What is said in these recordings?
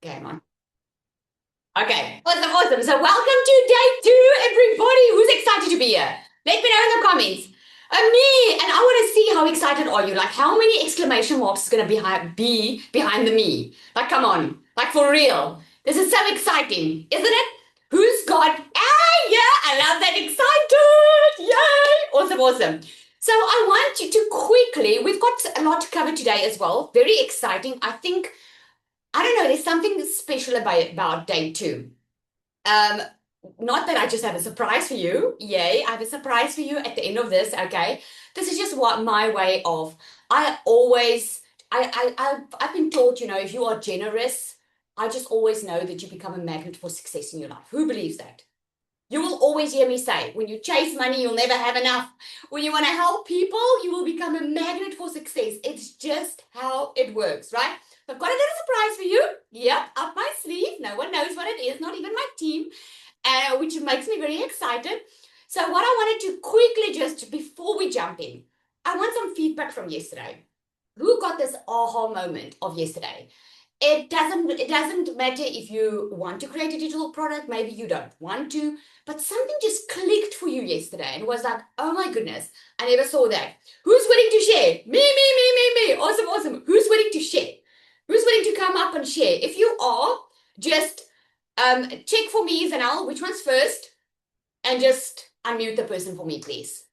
Game on. Okay, awesome. So welcome to day 2, everybody. Who's excited to be here? Let me know in the comments. Me, and I want to see how excited are you. Like, how many exclamation marks is going to be behind the me? Like, come on. Like, for real. This is so exciting, isn't it? Who's got, yeah, I love that excited. Yay. Awesome. So I want you to quickly, we've got a lot to cover today as well. Very exciting. I don't know, there's something special about day 2. Um, Not that I just have a surprise for you. Yay, I have a surprise for you at the end of this, okay? This is just what my way of I always I've been taught, if you are generous, I just always know that you become a magnet for success in your life. Who believes that? You will always hear me say, when you chase money, you'll never have enough. When you want to help people, you will become a magnet for success. It's just how it works, right? So I've got a little surprise for you. Yep, up my sleeve. No one knows what it is, not even my team, which makes me very excited. So what I wanted to quickly just, before we jump in, I want some feedback from yesterday. Who got this aha moment of yesterday? It doesn't matter if you want to create a digital product, maybe you don't want to, but something just clicked for you yesterday and was like, oh my goodness, I never saw that. Who's willing to share? Me. Awesome. Who's willing to share? Who's willing to come up and share? If you are, just check for me, Zanel, which one's first, and just unmute the person for me, please.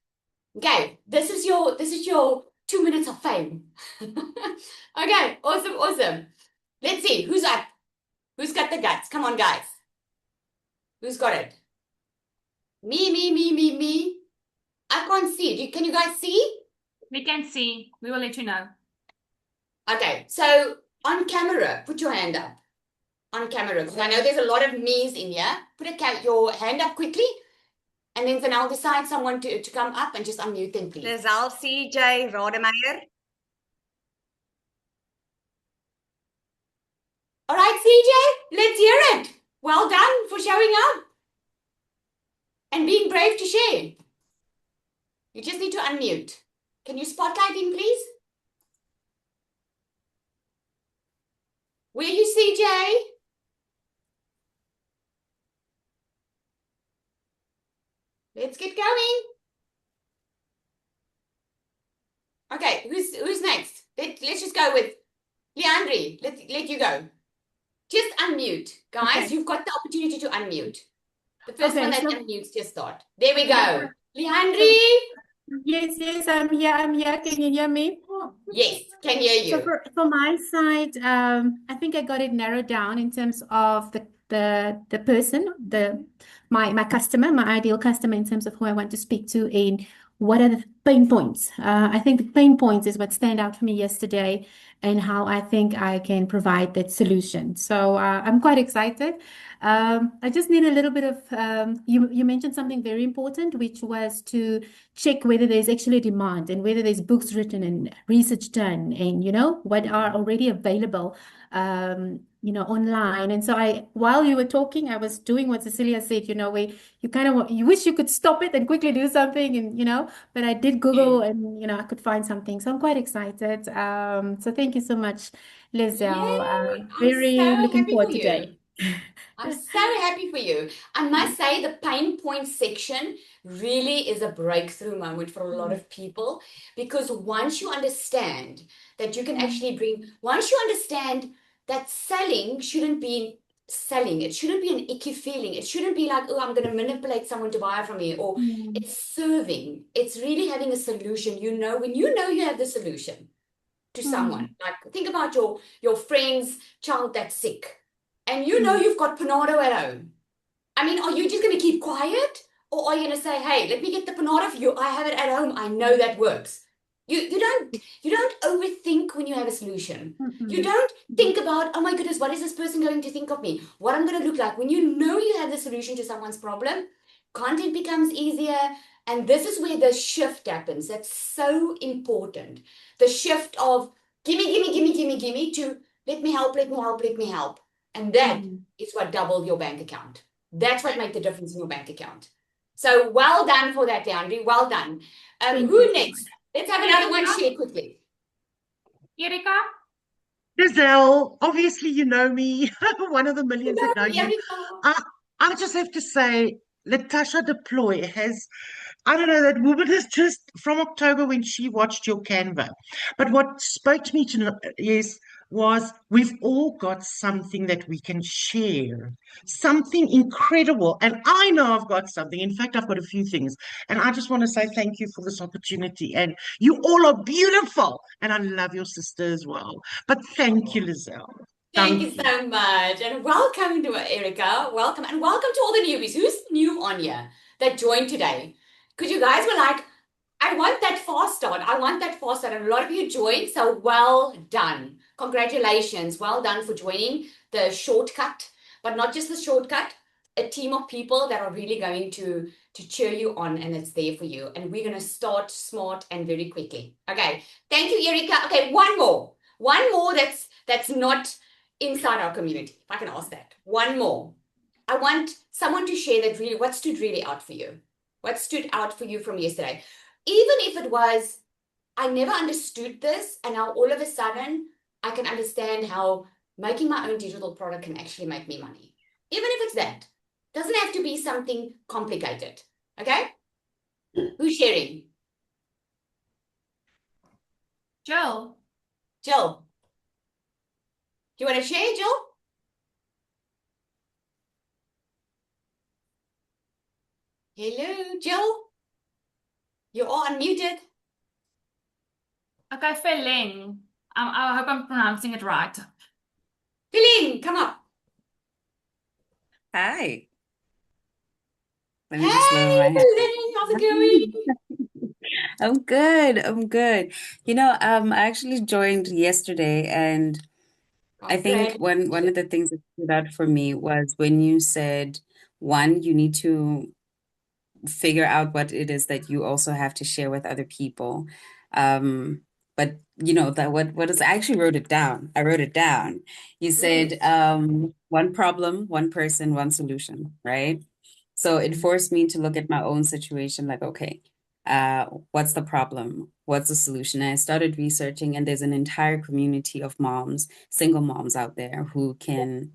Okay, this is your 2 minutes of fame. Okay, awesome. Let's see, who's up? Who's got the guts? Come on, guys. Who's got it? Me. I can't see it. Can you guys see? We can see. We will let you know. Okay, so on camera, put your hand up. On camera, because I know there's a lot of me's in here. Put your hand up quickly, and then I'll decide someone to come up and just unmute them, please. Lizelle, CJ, Rodemeyer. All right, CJ, let's hear it. Well done for showing up and being brave to share. You just need to unmute. Can you spotlight him, please? Where are you, CJ? Let's get going. Okay, who's next? Let's just go with Leandri. Let you go. Just unmute, guys. Okay. You've got the opportunity to unmute. The first one that unmutes, just start. There we go. Leandri. Yes, I'm here. Can you hear me? Yes, can hear you. So for my side, I think I got it narrowed down in terms of the person, my customer, my ideal customer, in terms of who I want to speak to and what are the pain points. I think the pain points is what stand out for me yesterday and how I think I can provide that solution. So I'm quite excited. I just need a little bit of, you mentioned something very important, which was to check whether there's actually demand and whether there's books written and research done and, what are already available, online. And so while you were talking, I was doing what Cecilia said, where you wish you could stop it and quickly do something and, but I did Google and, I could find something. So I'm quite excited. So thank you so much, Lizelle. Very looking forward today. I'm so happy for you. I must say the pain point section really is a breakthrough moment for a lot of people, because once you understand that you can actually once you understand that selling shouldn't be selling, it shouldn't be an icky feeling. It shouldn't be like, oh, I'm going to manipulate someone to buy from me, or it's serving. It's really having a solution. When you know you have the solution to someone, like think about your friend's child that's sick. And you've got Panado at home. I mean, are you just going to keep quiet? Or are you going to say, hey, let me get the Panado for you. I have it at home. I know that works. You don't overthink when you have a solution. You don't think about, oh my goodness, what is this person going to think of me? What I'm going to look like? When you know you have the solution to someone's problem, content becomes easier. And this is where the shift happens. That's so important. The shift of gimme to let me help. And that is what doubled your bank account. That's what made the difference in your bank account. So well done for that, Leandri. Well done. Who next? Let's have another one share quickly. Erika? Giselle, obviously you know me, one of the millions that know you. Erika. I, I just have to say, Latasha Deploy has, I don't know, that woman is just from October when she watched your Canva. But what spoke to me was we've all got something that we can share, something incredible. And I know I've got something. In fact, I've got a few things. And I just want to say thank you for this opportunity. And you all are beautiful. And I love your sister as well. But thank you, Lizelle. Thank you Thank you. so much. And welcome to Erica. Welcome. And welcome to all the newbies. Who's new on here that joined today? Because you guys were like, I want that fast start. I want that fast start. And a lot of you joined. So well done. Congratulations. Well done for joining the shortcut, but not just the shortcut, a team of people that are really going to cheer you on and it's there for you. And we're going to start smart and very quickly. Okay. Thank you, Erica. Okay, one more. One more that's not inside our community, if I can ask that. One more. I want someone to share that really, what stood really out for you? What stood out for you from yesterday? Even if it was, I never understood this, and now all of a sudden, I can understand how making my own digital product can actually make me money. Even if it's that. Doesn't have to be something complicated. Okay? Who's sharing? Jill. Jill. Do you want to share, Jill? Hello, Jill. You're all unmuted. Okay, Feling. I hope I'm pronouncing it right. Feline, come up. Hi. Let me just lower Hey, my hand. Feline, how's it going? I'm good. I'm good. I actually joined yesterday, and I think one of the things that stood out for me was when you said, one, you need to figure out what it is that you also have to share with other people. But that what is I actually wrote it down. I wrote it down. You said one problem, one person, one solution, right? So it forced me to look at my own situation like, okay, what's the problem? What's the solution? And I started researching, and there's an entire community of moms, single moms out there who can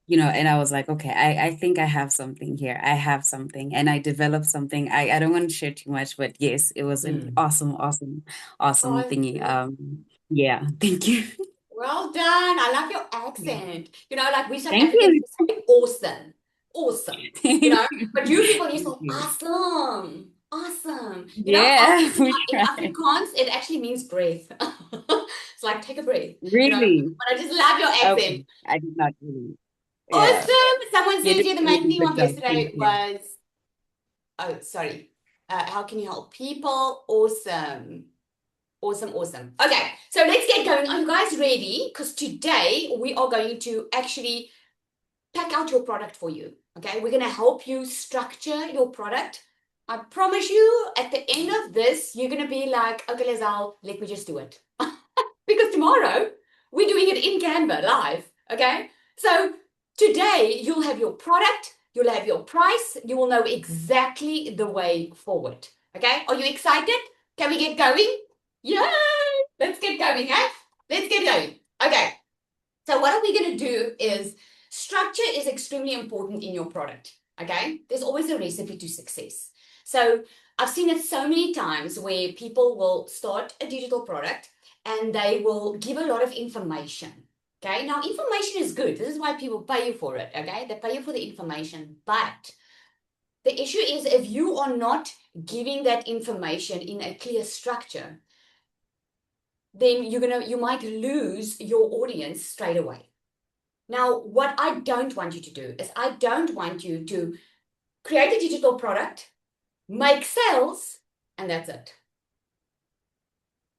and I was like, okay, I think I have something here. I have something. And I developed something. I don't want to share too much, but yes, it was an awesome, awesome, awesome thingy. Yeah, thank you. Well done. I love your accent. Like we South Thank Africans you. we say awesome. Awesome. But you people, you say Thank you. awesome. Awesome. Yeah, Awesome we in tried. Afrikaans, it actually means breath. It's like take a breath. Really? But I just love your accent. Okay. I did not really. Yeah. Awesome. Someone You says did here the a main really theme good of job. Thank yesterday you. was, oh, sorry. How can you help people? Awesome. Awesome, awesome. Okay, so let's get going. Are you guys ready? Because today we are going to actually pack out your product for you. Okay, we're going to help you structure your product. I promise you, at the end of this, you're going to be like, okay, Lizelle, let me just do it. Because tomorrow we're doing it in Canva live. Okay, so today you'll have your product, you'll have your price, you will know exactly the way forward. Okay, are you excited? Can we get going? Yay! Let's get going, eh? Let's get going. Okay. So what are we going to do is structure is extremely important in your product. Okay. There's always a recipe to success. So I've seen it so many times where people will start a digital product and they will give a lot of information. Okay. Now, information is good. This is why people pay you for it. Okay. They pay you for the information. But the issue is if you are not giving that information in a clear structure, then you might lose your audience straight away. Now, what I don't want you to do is I don't want you to create a digital product, make sales, and that's it.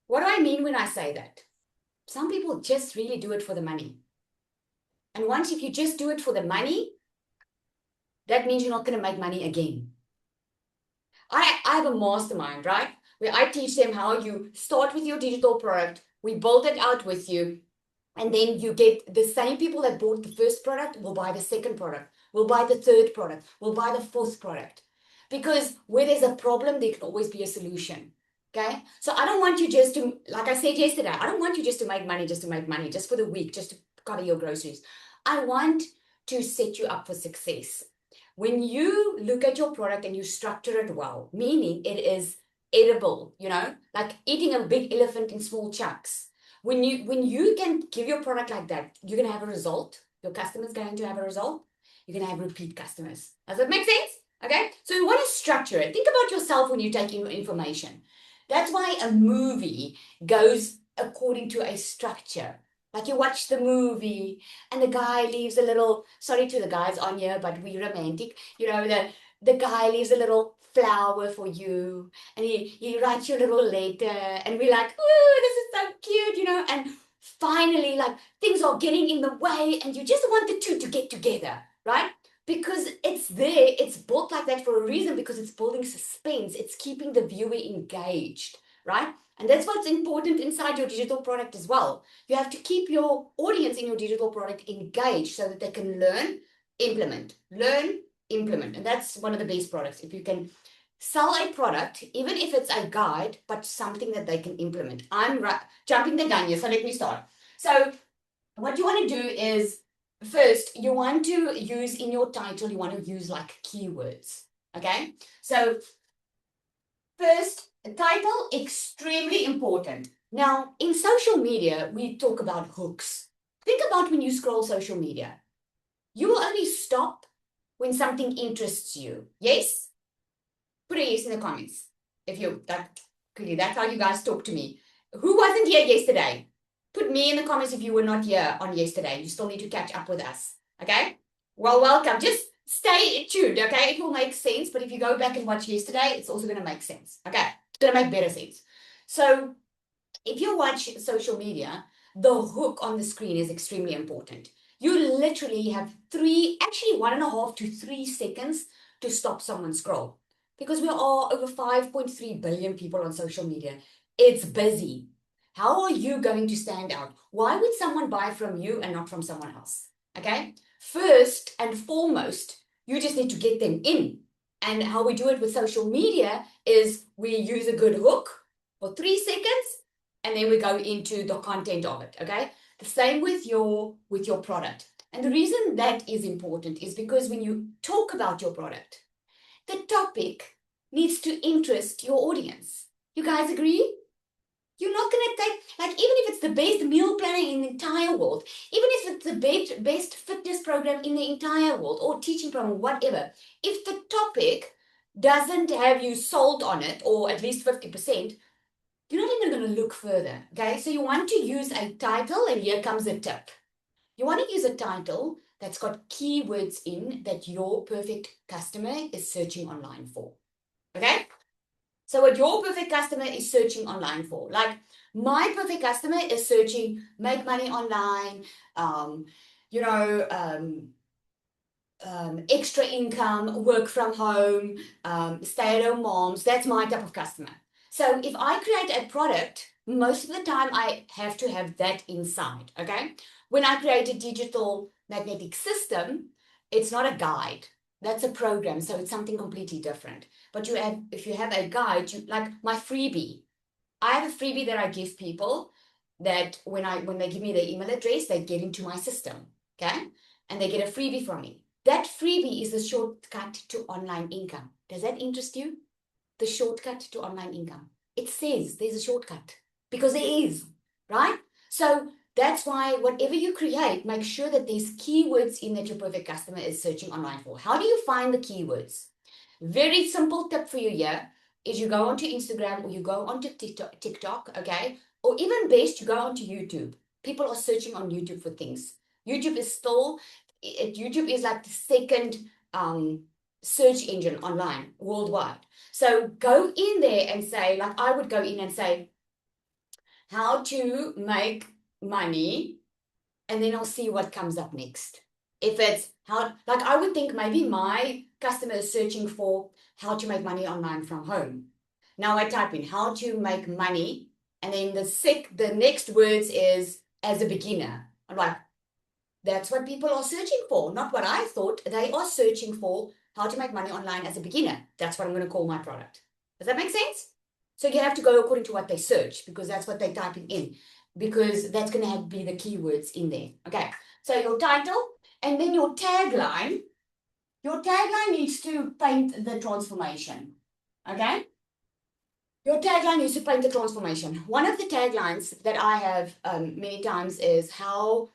What do I mean when I say that? Some people just really do it for the money. And once if you just do it for the money, that means you're not going to make money again. I have a mastermind, right? Where I teach them how you start with your digital product. We build it out with you. And then you get the same people that bought the first product will buy the second product, will buy the third product, will buy the fourth product. Because where there's a problem, there can always be a solution. Okay. So I don't want you just to, like I said yesterday, I don't want you just to make money, just for the week, just to cover your groceries. I want to set you up for success. When you look at your product and you structure it well, meaning it is edible, like eating a big elephant in small chunks. When you can give your product like that, you're going to have a result. Your customer's going to have a result. You're going to have repeat customers. Does that make sense? Okay. So you want to structure it. Think about yourself when you're taking your information. That's why a movie goes according to a structure. Like you watch the movie and the guy leaves a little, sorry to the guys on here, but we romantic, the guy leaves a little flower for you and he writes you a little letter and we're like, oh, this is so cute, and finally like things are getting in the way and you just want the two to get together, right? Because it's there, it's built like that for a reason, because it's building suspense, it's keeping the viewer engaged, right? And that's what's important inside your digital product as well. You have to keep your audience in your digital product engaged so that they can learn, implement. And that's one of the best products. If you can sell a product, even if it's a guide, but something that they can implement. I'm jumping the gun here, so let me start. So what you want to do is, first, you want to use in your title, you want to use like keywords, okay? So first, title, extremely important. Now, in social media, we talk about hooks. Think about when you scroll social media. You will only stop when something interests you. Yes? Put a yes in the comments. That's how you guys talk to me. Who wasn't here yesterday? Put me in the comments if you were not here on yesterday. You still need to catch up with us. Okay? Well, welcome. Just stay tuned, okay? It will make sense, but if you go back and watch yesterday, it's also going to make sense. Okay? It's going to make better sense. So if you watch social media, the hook on the screen is extremely important. You literally have 1.5 to 3 seconds to stop someone's scroll, because we are over 5.3 billion people on social media. It's busy. How are you going to stand out? Why would someone buy from you and not from someone else? Okay? First and foremost, you just need to get them in. And how we do it with social media is we use a good hook for 3 seconds, and then we go into the content of it, okay? The same with your product. And the reason that is important is because when you talk about your product, the topic needs to interest your audience. You guys agree? You're not going to take, like, even if it's the best meal planner in the entire world, even if it's the best fitness program in the entire world, or teaching program, whatever, if the topic doesn't have you sold on it, or at least 50%, you're not even going to look further, okay? So you want to use a title, and here comes a tip. You want to use a title that's got keywords in that your perfect customer is searching online for, okay? So what your perfect customer is searching online for, like my perfect customer is searching make money online, extra income, work from home, stay-at-home moms. That's my type of customer. So if I create a product, most of the time I have to have that inside, okay? When I create a digital magnetic system, it's not a guide. That's a program, so it's something completely different. But if you have a guide, like my freebie. I have a freebie that I give people that when they give me their email address, they get into my system, okay? And they get a freebie from me. That freebie is the shortcut to online income. Does that interest you? The shortcut to online income. It says there's a shortcut because there is, right? So that's why whatever you create, make sure that there's keywords in that your perfect customer is searching online for. How do you find the keywords? Very simple tip for you here is you go onto Instagram or you go onto TikTok, okay? Or even best, you go onto YouTube. People are searching on YouTube for things. YouTube is like the second search engine online worldwide. So go in there and say, like I would go in and say, how to make money, and then I'll see what comes up next. If it's like I would think maybe my customer is searching for how to make money online from home. Now I type in how to make money, and then the next words is as a beginner. I'm like, that's what people are searching for, not what I thought. They are searching for how to make money online as a beginner. That's what I'm going to call my product. Does that make sense? So you have to go according to what they search, because that's what they're typing in, because that's going to have be the keywords in there. Okay. So your title, and then your tagline. Your tagline needs to paint the transformation. Okay. Your tagline needs to paint the transformation. One of the taglines that I have many times is how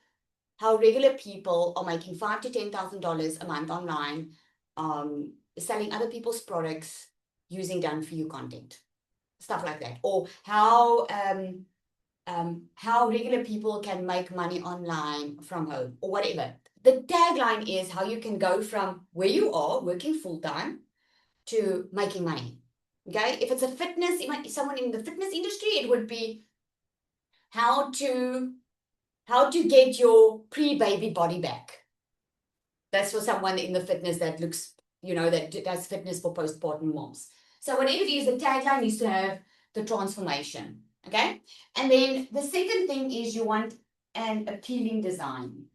regular people are making $5,000 to $10,000 a month online, selling other people's products using done-for-you content, stuff like that. Or how regular people can make money online from home, or whatever. The tagline is how you can go from where you are working full-time to making money. Okay, if it's a fitness, someone in the fitness industry, it would be how to get your pre-baby body back. That's for someone in the fitness that looks, that does fitness for postpartum moms. So whatever it is, the tagline needs to have the transformation. Okay, and then the second thing is you want an appealing design,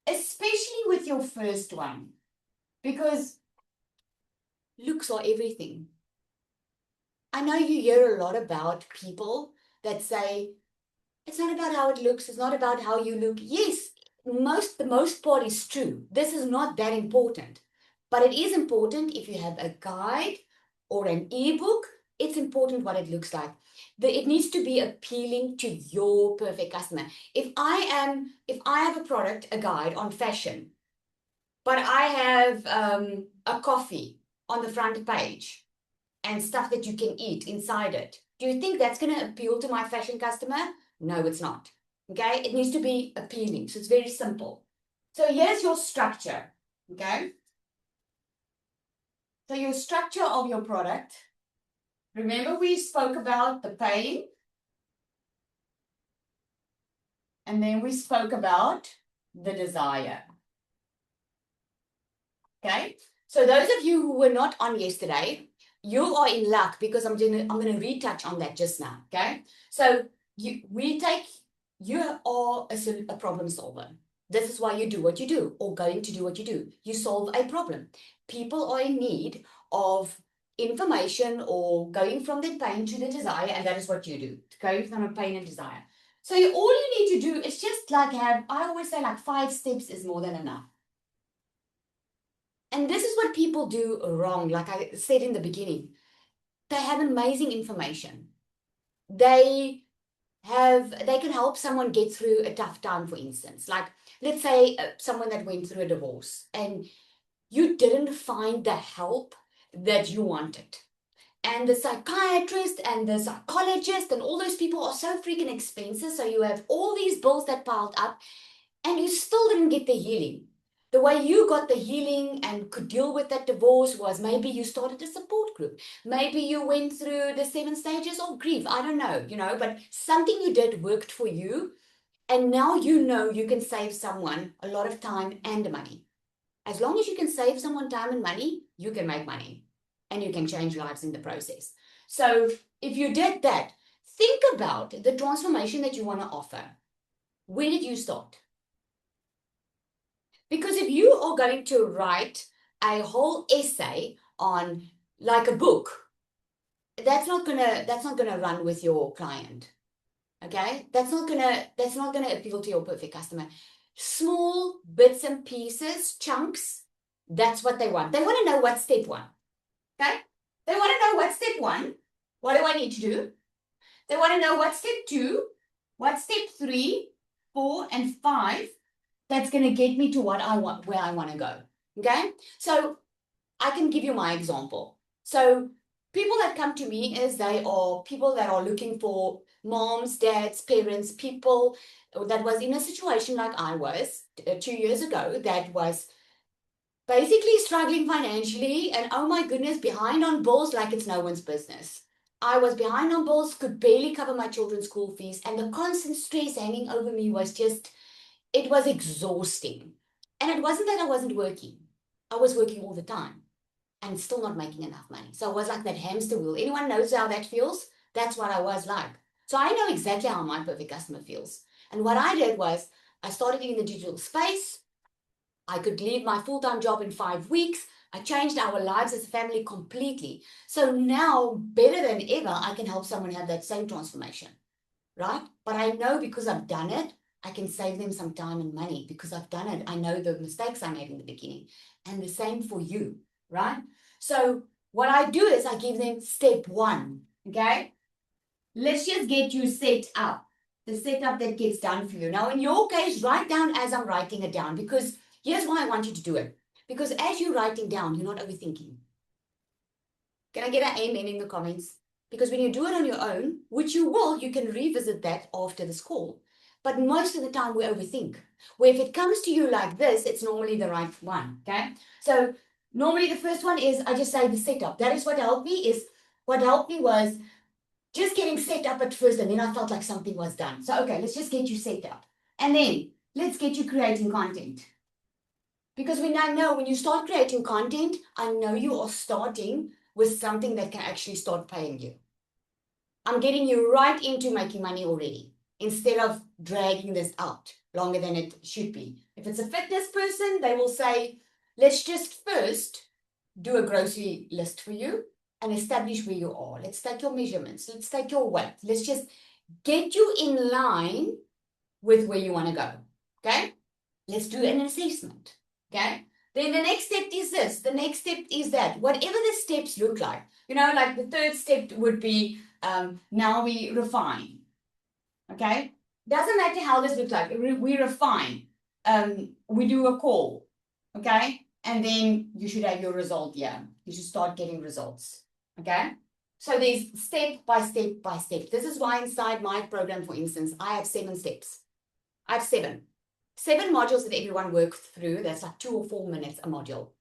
especially with your first one, because looks are everything. I know you hear a lot about people that say, it's not about how it looks, it's not about how you look. Yes, the most part is true. This is not that important. But it is important if you have a guide or an ebook, it's important what it looks like. It needs to be appealing to your perfect customer. If I have a product, a guide on fashion, but I have a coffee on the front page, and stuff that you can eat inside it, do you think that's going to appeal to my fashion customer? No, it's not. Okay, it needs to be appealing. So it's very simple. So here's your structure. Okay, so your structure of your product. Remember, we spoke about the pain, and then we spoke about the desire. Okay, so those of you who were not on yesterday, you are in luck, because I'm going to retouch on that just now. Okay, so you are a problem solver. This is why you do what you do, or going to do what you do. You solve a problem. People are in need of information, or going from the pain to the desire, and that is what you do, going from the pain and desire. So all you need to do is just I always say 5 steps is more than enough. And this is what people do wrong. Like I said in the beginning, they have amazing information. They can help someone get through a tough time, for instance. Like, let's say someone that went through a divorce and you didn't find the help that you wanted. And the psychiatrist and the psychologist and all those people are so freaking expensive. So you have all these bills that piled up, and you still didn't get the healing. The way you got the healing and could deal with that divorce was maybe you started a support group. Maybe you went through the 7 stages of grief. I don't know, but something you did worked for you. And now you can save someone a lot of time and money. As long as you can save someone time and money, you can make money. And you can change lives in the process. So if you did that, think about the transformation that you want to offer. Where did you start? Because if you are going to write a whole essay on like a book, that's not gonna run with your client. Okay? That's not gonna appeal to your perfect customer. Small bits and pieces, chunks, that's what they want. They want to know what's step 1. Okay? They want to know what's step 1. What do I need to do? They want to know what's step 2, what's step 3, 4, and 5. That's going to get me to what I want, where I want to go. Okay, so I can give you my example. So people that come to me they are people that are looking for moms, dads, parents, people that was in a situation like I was 2 years ago, that was basically struggling financially, and oh my goodness, behind on bills like it's no one's business. I was behind on bills, could barely cover my children's school fees, and the constant stress hanging over me was just, it was exhausting. And it wasn't that I wasn't working. I was working all the time and still not making enough money. So I was like that hamster wheel. Anyone knows how that feels? That's what I was like. So I know exactly how my perfect customer feels. And what I did was I started in the digital space. I could leave my full-time job in 5 weeks, I changed our lives as a family completely. So now, better than ever, I can help someone have that same transformation, right? But I know because I've done it, I can save them some time and money because I've done it. I know the mistakes I made in the beginning. And the same for you, right? So what I do is I give them step 1, okay? Let's just get you set up, the setup that gets done for you. Now, in your case, write down as I'm writing it down, because here's why I want you to do it. Because as you're writing down, you're not overthinking. Can I get an amen in the comments? Because when you do it on your own, which you will, you can revisit that after this call. But most of the time we overthink. Where if it comes to you like this, it's normally the right one, okay? So normally the first one is, I just say the setup. That is what helped me, was just getting set up at first, and then I felt like something was done. So, okay, let's just get you set up. And then let's get you creating content. Because when I know when you start creating content, I know you are starting with something that can actually start paying you. I'm getting you right into making money already, instead of dragging this out longer than it should be. If it's a fitness person, they will say, let's just first do a grocery list for you and establish where you are. Let's take your measurements. Let's take your weight. Let's just get you in line with where you want to go. Okay? Let's do an assessment. Okay? Then the next step is this. The next step is that. Whatever the steps look like. Like the third step would be, now we refine. Okay? Doesn't matter how this looks like. We refine. We do a call. Okay? And then you should have your result here. You should start getting results. Okay? So there's step by step by step. This is why inside my program, for instance, I have 7 steps. I have 7 modules that everyone works through. That's like 2 or 4 minutes a module.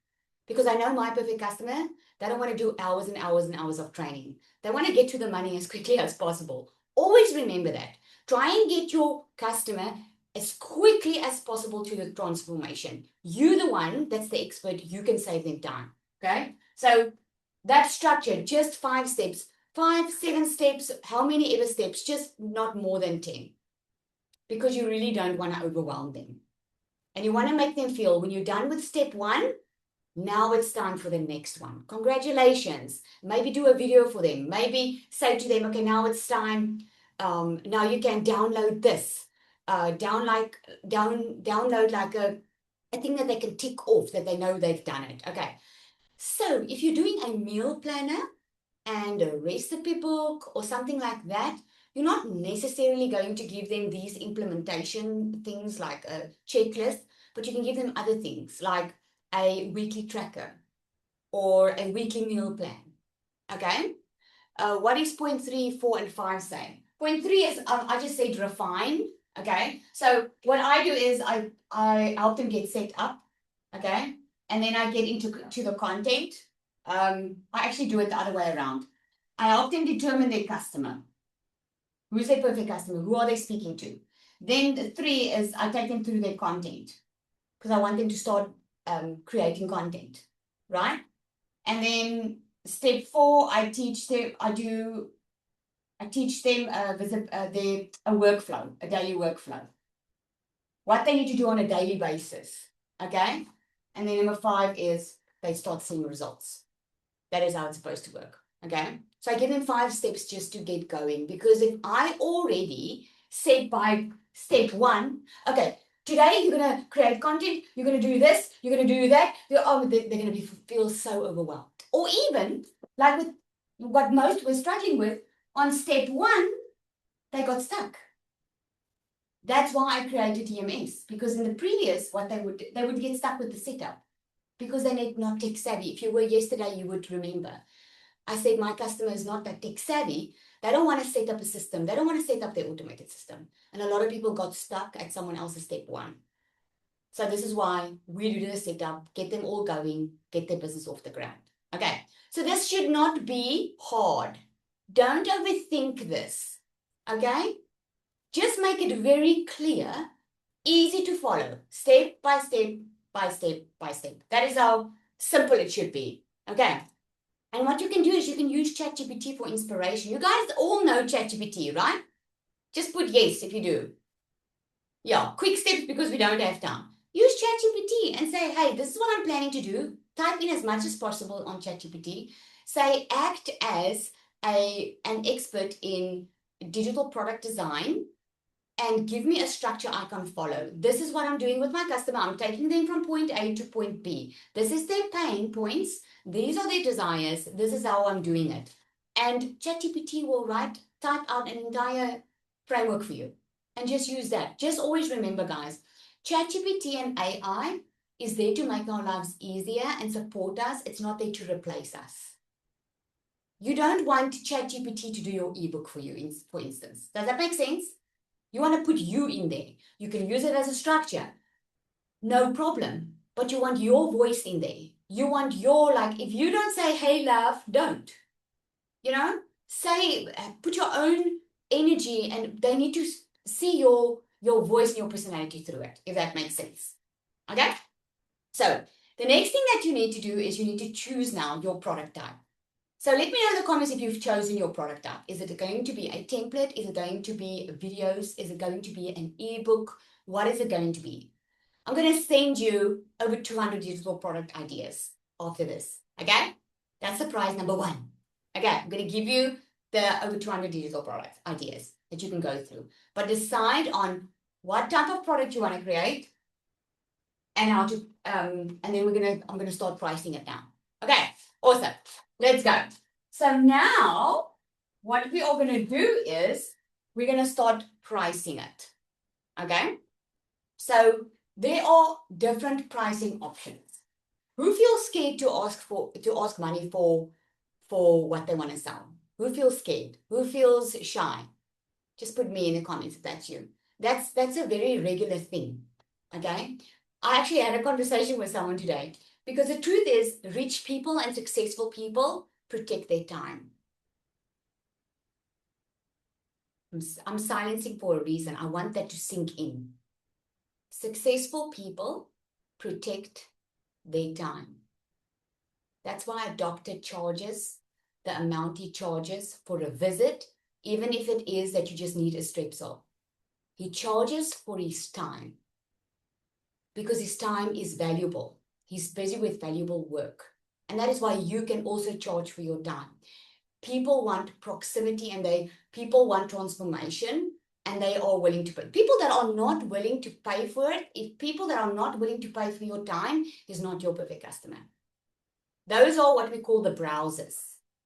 Because I know my perfect customer, they don't want to do hours and hours and hours of training. They want to get to the money as quickly as possible. Always remember that. Try and get your customer as quickly as possible to the transformation. You're the one that's the expert. You can save them time. Okay? So that structure, just 5 steps, 5, 7 steps, how many ever steps, just not more than 10. Because you really don't want to overwhelm them. And you want to make them feel when you're done with step 1, now it's time for the next one. Congratulations. Maybe do a video for them. Maybe say to them, okay, now it's time. Now you can download this. Download like a thing that they can tick off that they know they've done it. Okay. So if you're doing a meal planner and a recipe book or something like that, you're not necessarily going to give them these implementation things like a checklist, but you can give them other things like a weekly tracker or a weekly meal plan. Okay? What is point 3, 4, and 5 say? Point 3 is, I just said refine. Okay? So what I do is I help them get set up. Okay? And then I get into the content. I actually do it the other way around. I help them determine their customer. Who's their perfect customer? Who are they speaking to? Then the 3 is I take them through their content because I want them to start creating content, right? And then step 4, I teach them a workflow, a daily workflow. What they need to do on a daily basis, okay? And then number 5 is they start seeing results. That is how it's supposed to work, okay? So I give them 5 steps just to get going, because if I already said by step 1, okay, today you're going to create content, you're going to do this, you're going to do that, they're going to feel so overwhelmed. Or even, like with what most were struggling with, on step 1, they got stuck. That's why I created EMS, because in the previous, what they would get stuck with the setup because they're not tech savvy. If you were yesterday, you would remember. I said my customer is not that tech savvy. They don't want to set up a system. They don't want to set up their automated system. And a lot of people got stuck at someone else's step 1. So this is why we do the setup, get them all going, get their business off the ground. Okay, so this should not be hard. Don't overthink this, okay? Just make it very clear, easy to follow, step by step by step by step. That is how simple it should be, okay? And what you can do is you can use ChatGPT for inspiration. You guys all know ChatGPT, right? Just put yes if you do. Yeah, quick steps because we don't have time. Use ChatGPT and say, hey, this is what I'm planning to do. Type in as much as possible on ChatGPT. Say, act as an expert in digital product design and give me a structure I can follow. This is what I'm doing with my customer. I'm taking them from point A to point B. This is their pain points. These are their desires. This is how I'm doing it. And ChatGPT will type out an entire framework for you. And just use that. Just always remember, guys, ChatGPT and AI is there to make our lives easier and support us. It's not there to replace us. You don't want ChatGPT to do your ebook for you, for instance. Does that make sense? You want to put you in there. You can use it as a structure. No problem. But you want your voice in there. You want your, like, if you don't say, hey, love, don't. You know? Put your own energy, and they need to see your voice and your personality through it, if that makes sense. Okay? So the next thing that you need to do is you need to choose now your product type. So let me know in the comments if you've chosen your product type. Is it going to be a template? Is it going to be videos? Is it going to be an ebook? What is it going to be? I'm going to send you over 200 digital product ideas after this. Okay? That's surprise number 1. Okay, I'm going to give you the over 200 digital product ideas that you can go through. But decide on what type of product you want to create and how to, and then I'm going to start pricing it now. Okay, awesome. Let's go. So now what we are going to do is we're going to start pricing it. Okay. So there are different pricing options. Who feels scared to ask money for what they want to sell? Who feels scared? Who feels shy? Just put me in the comments if that's you. That's a very regular thing. Okay. I actually had a conversation with someone today. Because the truth is, rich people and successful people protect their time. I'm silencing for a reason. I want that to sink in. Successful people protect their time. That's why a doctor charges the amount he charges for a visit, even if it is that you just need a strepsil. He charges for his time because his time is valuable. He's busy with valuable work. And that is why you can also charge for your time. People want proximity and people want transformation, and they are willing to pay. People that are not willing to pay for it, if people that are not willing to pay for your time is not your perfect customer. Those are what we call the browsers.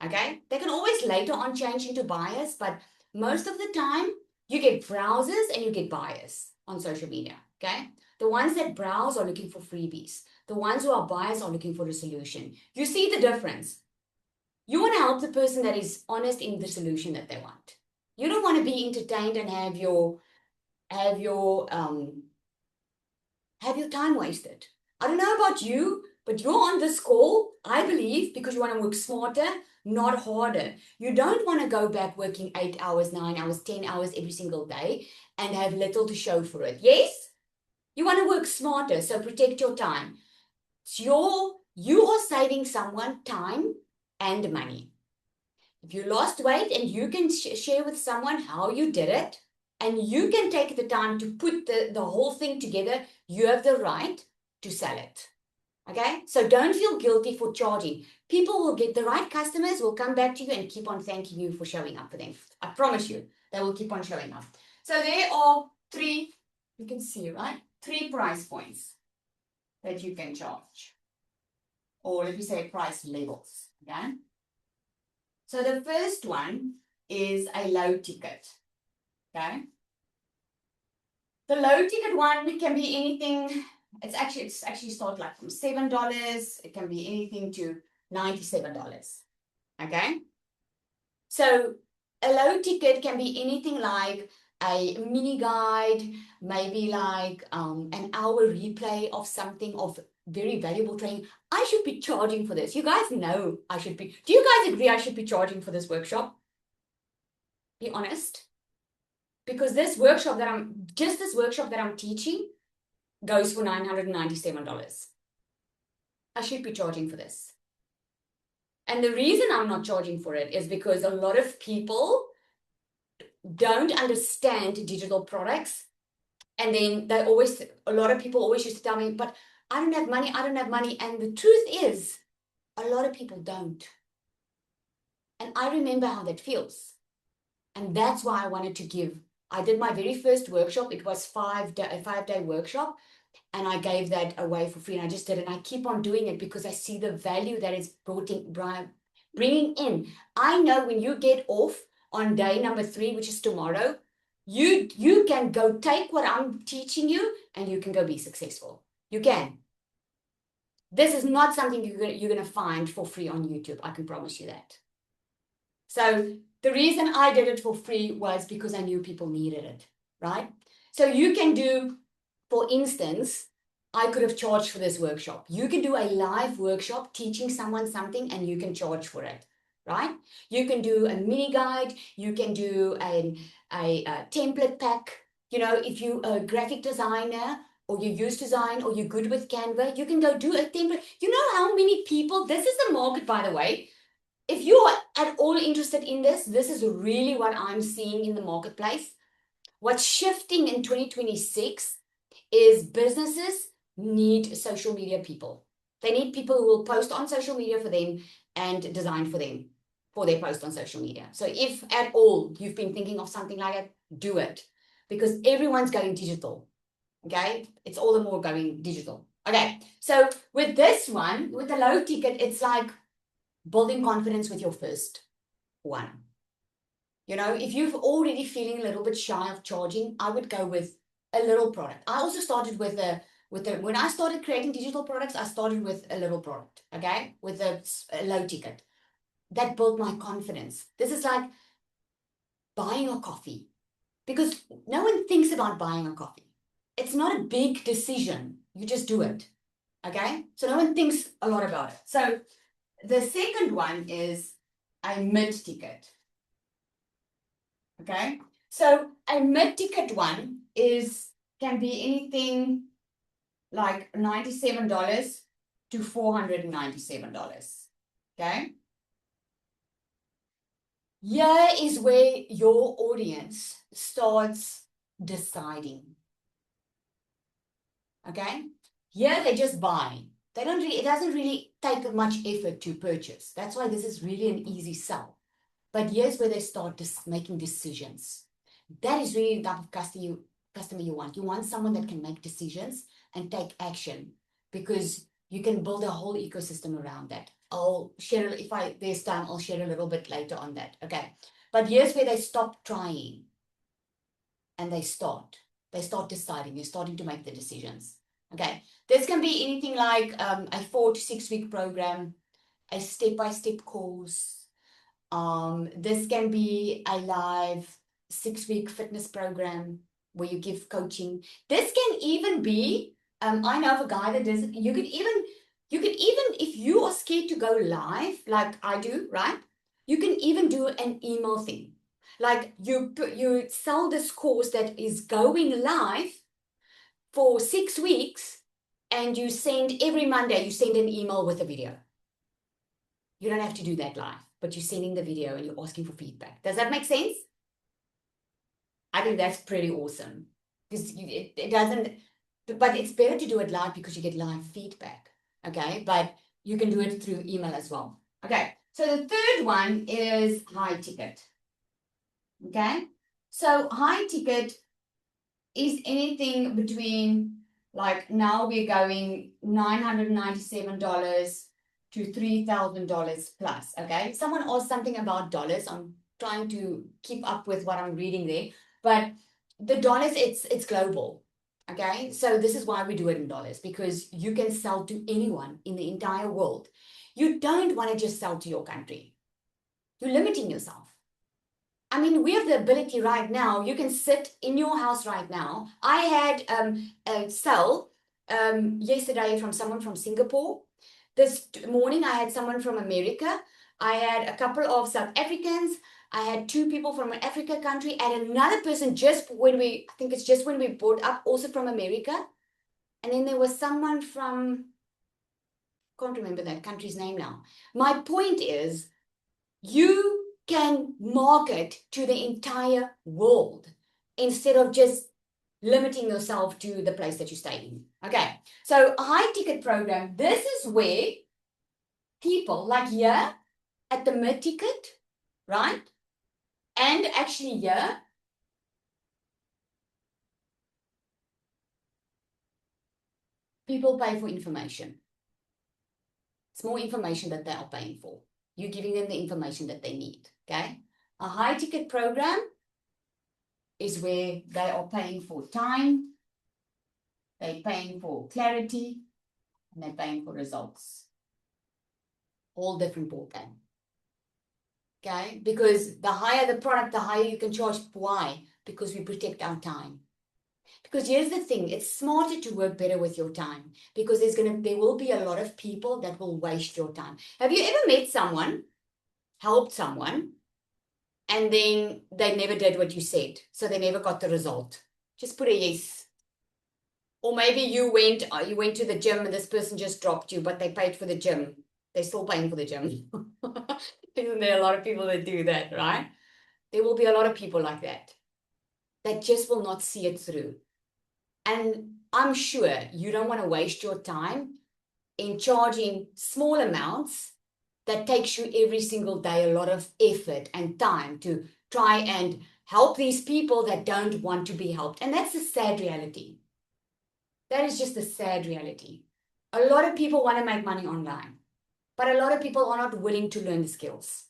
Okay? They can always later on change into buyers, but most of the time you get browsers and you get buyers on social media. Okay? The ones that browse are looking for freebies. The ones who are buyers are looking for a solution. You see the difference. You want to help the person that is honest in the solution that they want. You don't want to be entertained and have your time wasted. I don't know about you, but you're on this call, I believe, because you want to work smarter, not harder. You don't want to go back working 8 hours, 9 hours, 10 hours every single day and have little to show for it. Yes? You want to work smarter, so protect your time. You are saving someone time and money. If you lost weight and you can share with someone how you did it, and you can take the time to put the whole thing together, you have the right to sell it. Okay? So don't feel guilty for charging. People will get the right customers, will come back to you and keep on thanking you for showing up for them. I promise you, they will keep on showing up. So there are 3, you can see, right? 3 price points that you can charge. Or let me say price levels. Okay? So the first one is a low ticket. Okay? The low ticket one can be anything. It's actually start like from $7. It can be anything to $97. Okay? So a low ticket can be anything like a mini guide, maybe like an hour replay of something of very valuable training. I should be charging for this. You guys know I should be. Do you guys agree I should be charging for this workshop? Be honest. Because this workshop that I'm teaching goes for $997. I should be charging for this. And the reason I'm not charging for it is because a lot of people don't understand digital products And then a lot of people always used to tell me, but I don't have money, I don't have money. And the truth is, a lot of people don't. And I remember how that feels. And that's why I wanted to give. I did my very first workshop. It was a 5-day workshop. And I gave that away for free. And I just did it. And I keep on doing it because I see the value that it's bringing in. I know when you get off on day number 3, which is tomorrow, you can go take what I'm teaching you and you can go be successful. You can. This is not something you're going to find for free on YouTube. I can promise you that. So the reason I did it for free was because I knew people needed it, right? So you can do, for instance, I could have charged for this workshop. You can do a live workshop teaching someone something and you can charge for it, right? You can do a mini guide. You can do a template pack. You know, if you're a graphic designer or you use design or you're good with Canva, you can go do a template. You know how many people, this is the market, by the way. If you're at all interested in this, this is really what I'm seeing in the marketplace. What's shifting in 2026 is businesses need social media people. They need people who will post on social media for them and design for them for their post on social media. So if at all you've been thinking of something like that, do it, because everyone's going digital. Okay, it's all the more going digital. Okay, so with this one, with the low ticket, it's like building confidence with your first one. You know, if you're already feeling a little bit shy of charging, I would go with a little product. I also started with when I started creating digital products, I started with a little product, okay, with a low ticket. That built my confidence. This is like buying a coffee, because no one thinks about buying a coffee. It's not a big decision. You just do it, okay? So no one thinks a lot about it. So the second one is a mid-ticket. Okay, so a mid-ticket one can be anything like $97 to $497. Okay, here is where your audience starts deciding. Okay, here they just buy. They don't really, it doesn't really take much effort to purchase. That's why this is really an easy sell. But here's where they start making decisions. That is really the type of customer you want. You want someone that can make decisions and take action, because you can build a whole ecosystem around that. I'll share, if there's time, I'll share a little bit later on that. Okay. But here's where they stop trying and they start deciding. They're starting to make the decisions. Okay. This can be anything like a 4 to 6 week program, a step-by-step course. This can be a live 6-week fitness program where you give coaching. This can even be, I know of a guy that does it. You could even, if you are scared to go live, like I do, right? You can even do an email thing. Like you sell this course that is going live for 6 weeks, and you send every Monday, you send an email with a video. You don't have to do that live, but you're sending the video and you're asking for feedback. Does that make sense? I think that's pretty awesome, because it doesn't, but it's better to do it live because you get live feedback. Okay, but you can do it through email as well. Okay, so the third one is high ticket. Okay, so high ticket is anything between, like now we're going $997 to $3,000 plus. Okay, someone asked something about dollars. I'm trying to keep up with what I'm reading there, but the dollars, it's global. Okay, so this is why we do it in dollars, because you can sell to anyone in the entire world. You don't want to just sell to your country. You're limiting yourself. I mean, we have the ability right now. You can sit in your house right now. I had a sell yesterday from someone from Singapore. This morning, I had someone from America. I had a couple of South Africans. I had 2 people from an Africa country, and another person I think it's just when we brought up, also from America. And then there was someone from, can't remember that country's name now. My point is, you can market to the entire world instead of just limiting yourself to the place that you stay in. Okay, so a high ticket program, this is where people like here at the mid ticket, right? And actually here, people pay for information. It's more information that they are paying for. You're giving them the information that they need, okay? A high ticket program is where they are paying for time, they're paying for clarity, and they're paying for results. All different ballgame. Okay? Because the higher the product, the higher you can charge. Why? Because we protect our time. Because here's the thing, it's smarter to work better with your time because there will be a lot of people that will waste your time. Have you ever met someone, helped someone, and then they never did what you said, so they never got the result? Just put a yes. Or maybe you went to the gym and this person just dropped you, but they paid for the gym. They're still paying for the gym. Isn't there a lot of people that do that, right? There will be a lot of people like that just will not see it through. And I'm sure you don't want to waste your time in charging small amounts that takes you every single day a lot of effort and time to try and help these people that don't want to be helped. And that's the sad reality. That is just the sad reality. A lot of people want to make money online, but a lot of people are not willing to learn the skills.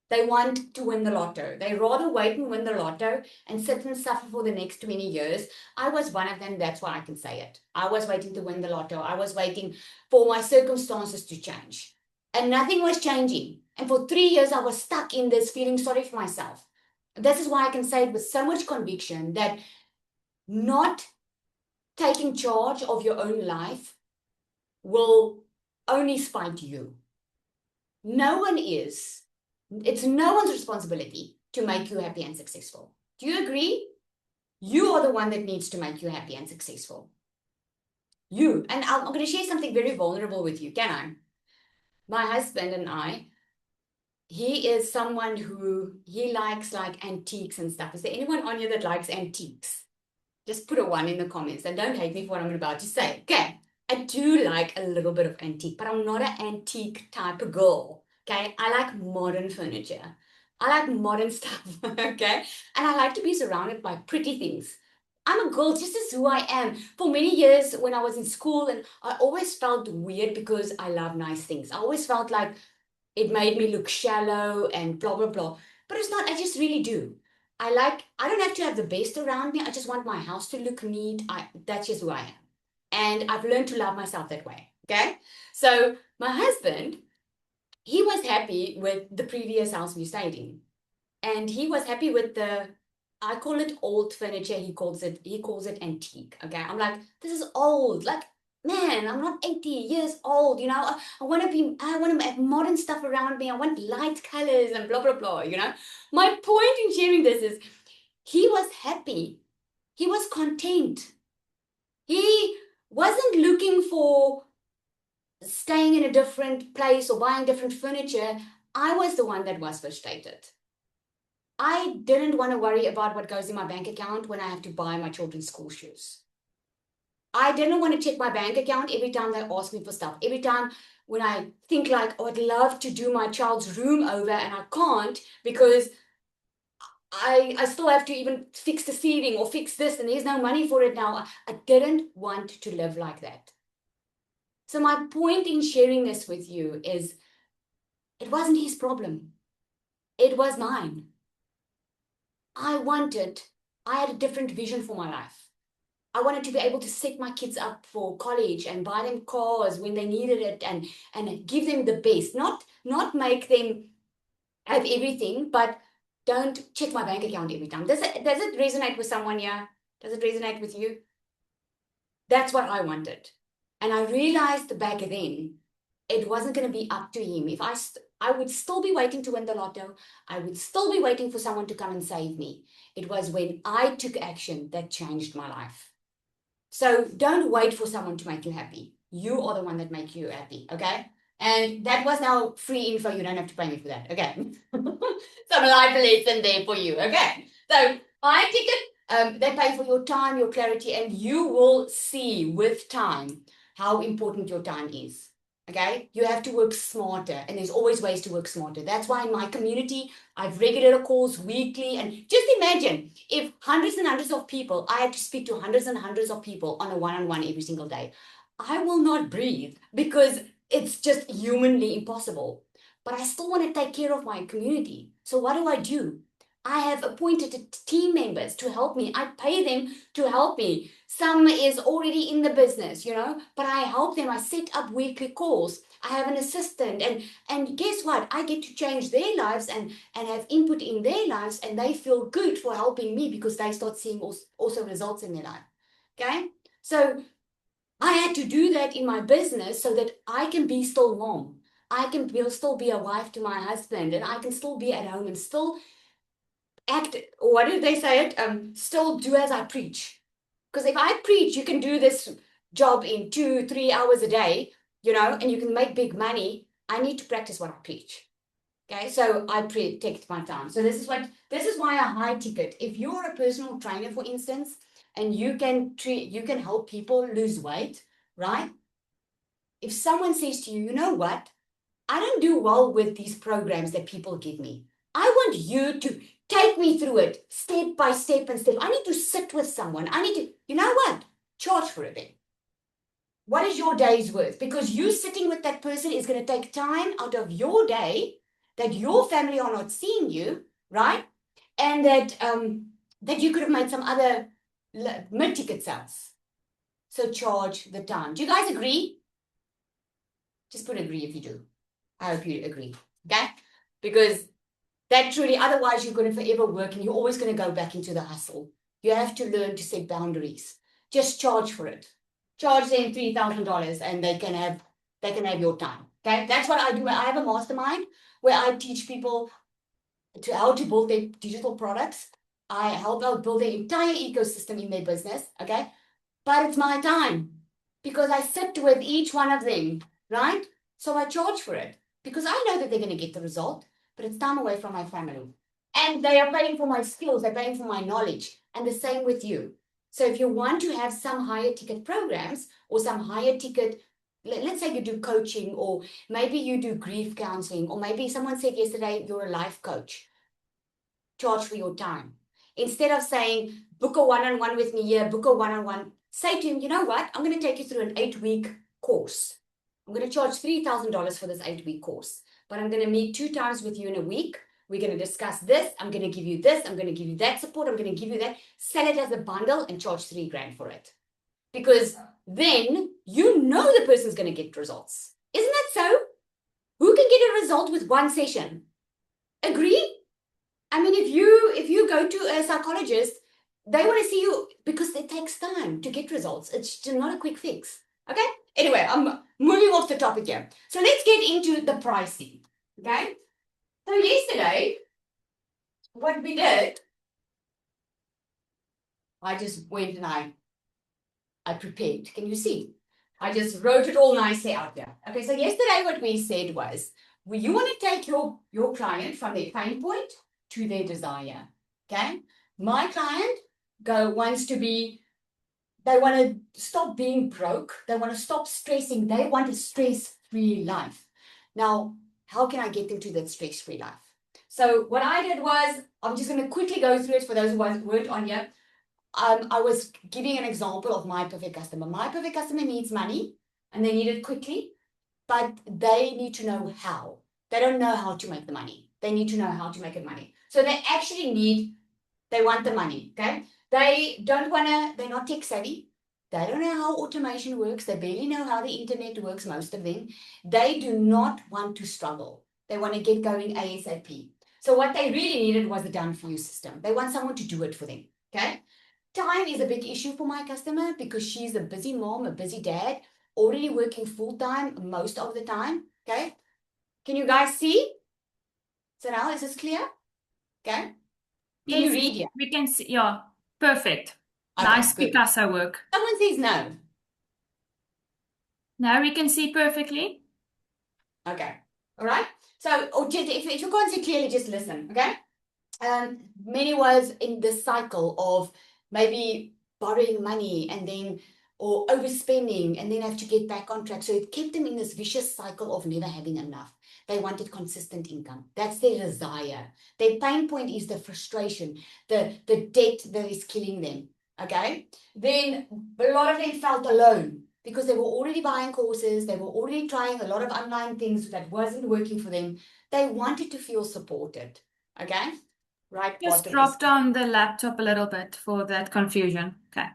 They want to win the lotto. They rather wait and win the lotto and sit and suffer for the next 20 years. I was one of them. That's why I can say it. I was waiting to win the lotto. I was waiting for my circumstances to change. And nothing was changing. And for 3 years, I was stuck in this feeling sorry for myself. This is why I can say it with so much conviction that not taking charge of your own life will only spite you. No one is. It's no one's responsibility to make you happy and successful. Do you agree? You are the one that needs to make you happy and successful. You. And I'm going to share something very vulnerable with you, can I? My husband and I, he is someone he likes like antiques and stuff. Is there anyone on here that likes antiques? Just put a 1 in the comments and don't hate me for what I'm about to say. Okay. I do like a little bit of antique, but I'm not an antique type of girl. Okay, I like modern furniture. I like modern stuff, okay? And I like to be surrounded by pretty things. I'm a girl, just as who I am. For many years when I was in school, and I always felt weird because I love nice things. I always felt like it made me look shallow and blah, blah, blah. But it's not, I just really do. I don't have to have the best around me. I just want my house to look neat. That's just who I am. And I've learned to love myself that way, okay? So my husband, he was happy with the previous house we stayed in. And he was happy with I call it old furniture. He calls it antique. Okay. I'm like, this is old. Like, man, I'm not 80 years old. You know, I want to have modern stuff around me. I want light colors and blah, blah, blah. You know, my point in sharing this is he was happy. He was content. He wasn't looking for staying in a different place or buying different furniture. I was the one that was frustrated. I didn't want to worry about what goes in my bank account when I have to buy my children's school shoes. I didn't want to check my bank account every time they ask me for stuff. Every time when I think like, oh, I'd love to do my child's room over and I can't because I still have to even fix the ceiling or fix this and there's no money for it now. I didn't want to live like that. So my point in sharing this with you is it wasn't his problem. It was mine. I had a different vision for my life. I wanted to be able to set my kids up for college and buy them cars when they needed it and give them the best. Not make them have everything, but don't check my bank account every time. Does it resonate with someone here? Does it resonate with you? That's what I wanted. And I realized back then, it wasn't going to be up to him. If I would still be waiting to win the lotto. I would still be waiting for someone to come and save me. It was when I took action that changed my life. So don't wait for someone to make you happy. You are the one that makes you happy, okay? And that was now free info. You don't have to pay me for that, okay? Some life lesson there for you, okay? So high ticket They pay for your time, your clarity, and you will see with time how important your time is. Okay, you have to work smarter, and there's always ways to work smarter. That's why in my community, I've regular calls weekly. And just imagine if hundreds and hundreds of people, I had to speak to hundreds and hundreds of people on a one-on-one every single day. I will not breathe because it's just humanly impossible. But I still want to take care of my community. So what do? I have appointed team members to help me. I pay them to help me. Some is already in the business, but I help them. I set up weekly calls. I have an assistant, and guess what? I get to change their lives and have input in their lives, and they feel good for helping me because they start seeing also results in their life. Okay? So I had to do that in my business so that I can be still mom. I can still be a wife to my husband, and I can still be at home and still act, or what did they say it? Still do as I preach. Because if I preach, you can do this job in 2-3 hours a day, and you can make big money. I need to practice what I preach. Okay, so I take my time. So this is why a high ticket. If you're a personal trainer, for instance, and you can help people lose weight, right? If someone says to you, you know what? I don't do well with these programs that people give me. I want you to take me through it step by step and step. I need to sit with someone. I need to, you know what? Charge for it then. What is your day's worth? Because you sitting with that person is going to take time out of your day that your family are not seeing you, right? And that you could have made some other mid-ticket sales. So charge the time. Do you guys agree? Just put agree if you do. I hope you agree, okay? Because that truly, otherwise you're going to forever work and you're always going to go back into the hustle. You have to learn to set boundaries. Just charge for it. Charge them $3,000 and they can have your time, okay? That's what I do. I have a mastermind where I teach people how to build their digital products. I help out build their entire ecosystem in their business, okay? But it's my time because I sit with each one of them, right? So I charge for it because I know that they're going to get the result, but it's time away from my family. And they are paying for my skills, they're paying for my knowledge, and the same with you. So if you want to have some higher ticket programs or some higher ticket, let's say you do coaching, or maybe you do grief counseling, or maybe someone said yesterday you're a life coach, charge for your time. Instead of saying, book a one-on-one with me here, book a one-on-one, say to him, you know what? I'm going to take you through an 8-week course. I'm going to charge $3,000 for this 8-week course, but I'm going to meet 2 times with you in a week. We're going to discuss this. I'm going to give you this. I'm going to give you that support. I'm going to give you that. Sell it as a bundle and charge $3,000 for it. Because then you know the person's going to get results. Isn't that so? Who can get a result with one session? Agree? I mean, if you go to a psychologist, they want to see you because it takes time to get results. It's not a quick fix. Okay? Anyway, I'm moving off the topic here. So let's get into the pricing. Okay? So yesterday, what we did, I just went and I prepared. Can you see? I just wrote it all nicely out there. Okay, so yesterday what we said was, you want to take your client from their pain point to their desire. Okay? My client wants to be, they want to stop being broke. They want to stop stressing. They want a stress-free life. Now, how can I get them to that stress-free life? So what I did was, I'm just going to quickly go through it for those who weren't on here. I was giving an example of my perfect customer. My perfect customer needs money and they need it quickly, but they need to know how. They don't know how to make the money. They need to know how to make it money. So they want the money, okay? They're not tech savvy. They don't know how automation works. They barely know how the internet works, most of them. They do not want to struggle. They want to get going ASAP. So what they really needed was a done-for-you system. They want someone to do it for them, okay? Time is a big issue for my customer because she's a busy mom, a busy dad, already working full-time most of the time, okay? Can you guys see? So now, is this clear? Okay. Can you read here? We can see, yeah, perfect. Okay, Nice good. Picasso work. Someone says no. Now we can see perfectly. Okay. All right. So, if you can't see clearly, just listen, okay? Many was in this cycle of maybe borrowing money and then, or overspending and then have to get back on track. So it kept them in this vicious cycle of never having enough. They wanted consistent income. That's their desire. Their pain point is the frustration, the debt that is killing them. Okay. Then a lot of them felt alone because they were already buying courses. They were already trying a lot of online things that wasn't working for them. They wanted to feel supported. Okay. Right Just bottom drop is down the laptop a little bit for that confusion. Okay.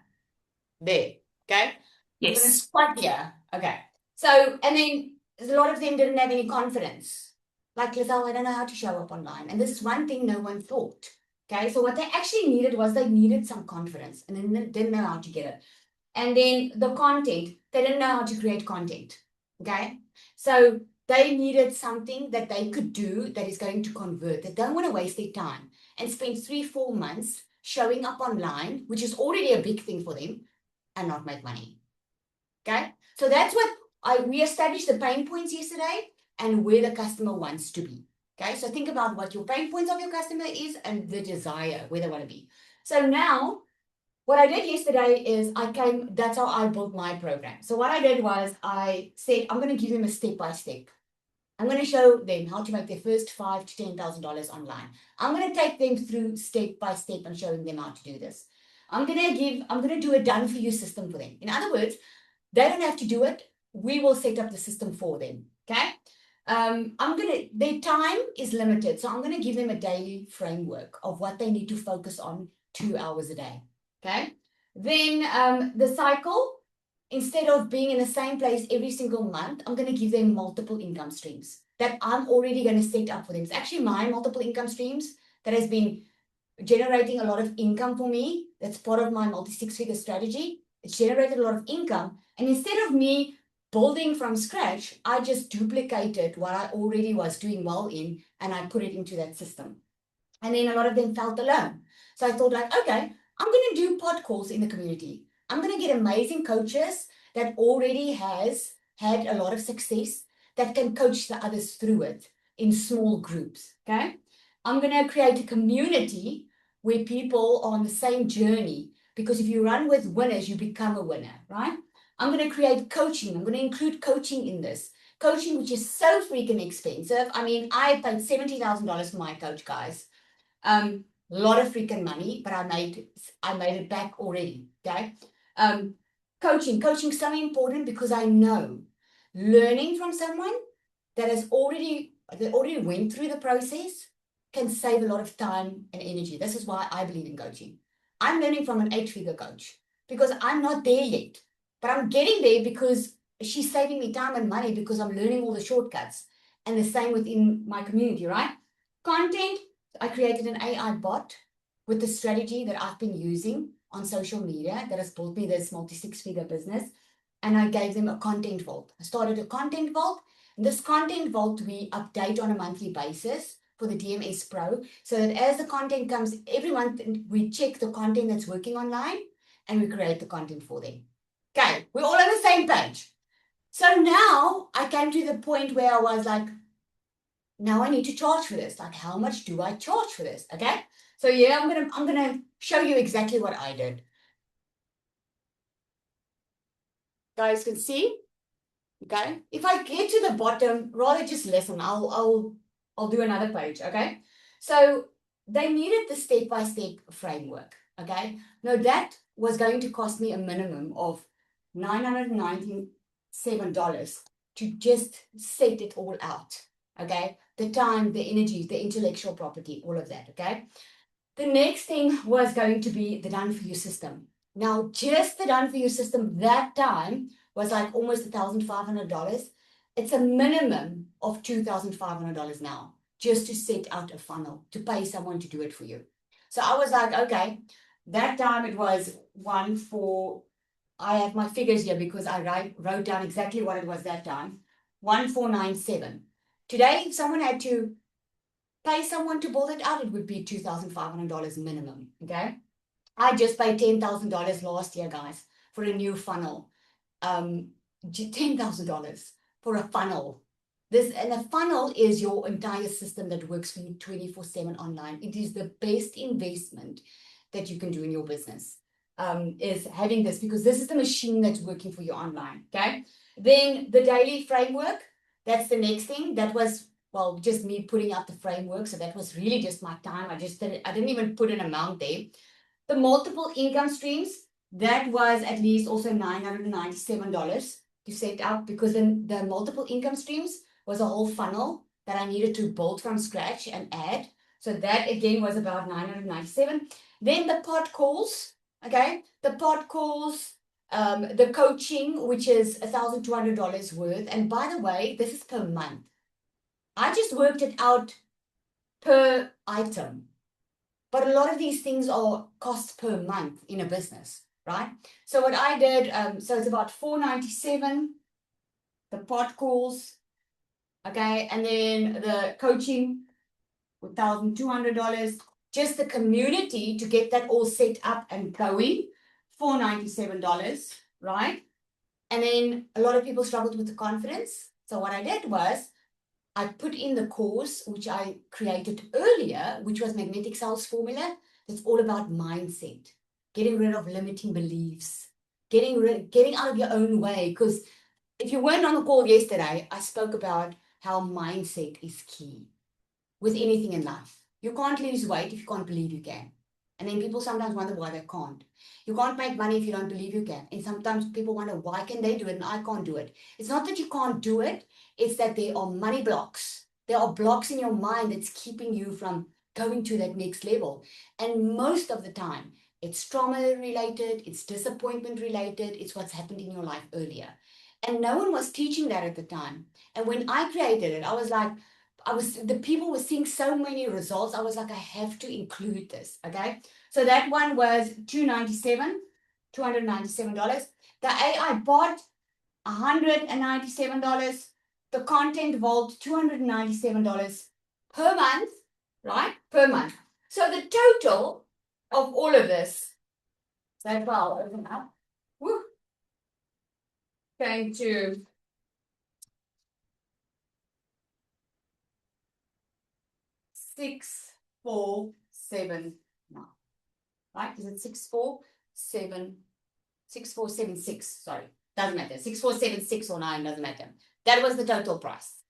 there. Okay. I'm going to Yes. squat here. Okay. So, and then a lot of them didn't have any confidence. Like, Lizelle, I don't know how to show up online. And this is one thing no one thought. Okay. So what they actually needed was they needed some confidence and then they didn't know how to get it. And then the content, they didn't know how to create content. Okay. So they needed something that they could do that is going to convert. They don't want to waste their time and spend 3-4 months showing up online, which is already a big thing for them, and not make money. Okay. So that's what we established the pain points yesterday and where the customer wants to be. Okay. So think about what your pain points of your customer is and the desire, where they want to be. So now what I did yesterday is that's how I built my program. So what I did was I said, I'm going to give them a step-by-step. I'm going to show them how to make their first $5,000 to $10,000 online. I'm going to take them through step-by-step and showing them how to do this. I'm going to do a done for you system for them. In other words, they don't have to do it. We will set up the system for them. Okay. Their time is limited. So I'm going to give them a daily framework of what they need to focus on 2 hours a day. Okay. Then the cycle, instead of being in the same place every single month, I'm going to give them multiple income streams that I'm already going to set up for them. It's actually my multiple income streams that has been generating a lot of income for me. That's part of my multi-six-figure strategy. It's generated a lot of income. And instead of me building from scratch, I just duplicated what I already was doing well in and I put it into that system. And then a lot of them felt alone. So I thought like, okay, I'm going to do pod calls in the community. I'm going to get amazing coaches that already has had a lot of success that can coach the others through it in small groups. Okay. I'm going to create a community where people are on the same journey, because if you run with winners, you become a winner, right? I'm going to create coaching. I'm going to include coaching in this. Coaching, which is so freaking expensive. I mean, I paid $70,000 for my coach, guys. A lot of freaking money, but I made it back already. Okay. Coaching is so important because I know learning from someone that already went through the process can save a lot of time and energy. This is why I believe in coaching. I'm learning from an 8-figure coach because I'm not there yet, but I'm getting there because she's saving me time and money because I'm learning all the shortcuts. And the same within my community, right? Content, I created an AI bot with the strategy that I've been using on social media that has built me this multi-six-figure business. And I gave them a content vault. I started a content vault. And this content vault we update on a monthly basis for the DMS Pro, so that as the content comes every month, we check the content that's working online and we create the content for them. Okay, we're all on the same page. So now I came to the point where I was like, now I need to charge for this. Like, how much do I charge for this? Okay. So yeah, I'm gonna show you exactly what I did. Guys can see. Okay. If I get to the bottom, rather just listen. I'll do another page. Okay. So they needed the step-by-step framework. Okay. Now that was going to cost me a minimum of $997 to just set it all out. Okay. The time, the energy, the intellectual property, all of that. Okay. The next thing was going to be the done for you system. Now, just the done for you system that time was like almost $1,500. It's a minimum of $2,500 now just to set out a funnel, to pay someone to do it for you. So I was like, okay, that time it was I have my figures here because I wrote down exactly what it was that time. 1497. Today, if someone had to pay someone to build it out, it would be $2,500 minimum. Okay. I just paid $10,000 last year, guys, for a new funnel. $10,000 for a funnel. And a funnel is your entire system that works for you 24/7 online. It is the best investment that you can do in your business. is having this, because this is the machine that's working for you online. Okay. Then the daily framework, that's the next thing. That was, well, just me putting out the framework. So that was really just my time. I didn't even put an amount there. The multiple income streams, that was at least also $997 to set up, because then the multiple income streams was a whole funnel that I needed to build from scratch and add. So that again was about 997. Then the pod calls, okay? The pod calls, the coaching, which is $1,200 worth. And by the way, this is per month. I just worked it out per item. But a lot of these things are costs per month in a business, right? So what I did, so it's about $497, the pod calls, okay, and then the coaching, $1,200, just the community to get that all set up and going, $497, right? And then a lot of people struggled with the confidence. So what I did was I put in the course, which I created earlier, which was Magnetic Sales Formula. That's all about mindset, getting rid of limiting beliefs, getting out of your own way. Because if you weren't on the call yesterday, I spoke about how mindset is key with anything in life. You can't lose weight if you can't believe you can. And then people sometimes wonder why they can't. You can't make money if you don't believe you can. And sometimes people wonder, why can they do it and I can't do it? It's not that you can't do it. It's that there are money blocks. There are blocks in your mind that's keeping you from going to that next level. And most of the time, it's trauma related, it's disappointment related, it's what's happened in your life earlier. And no one was teaching that at the time. And when I created it, I was like, the people were seeing so many results. I was like, I have to include this. Okay. So that one was $297. The AI bot, $197. The content vault, $297 per month, right? Per month. So the total of all of this, that I'll open up, going to $6,479, right? Is it 6476? Sorry, doesn't matter. 6476 or 9 doesn't matter. That was the total price.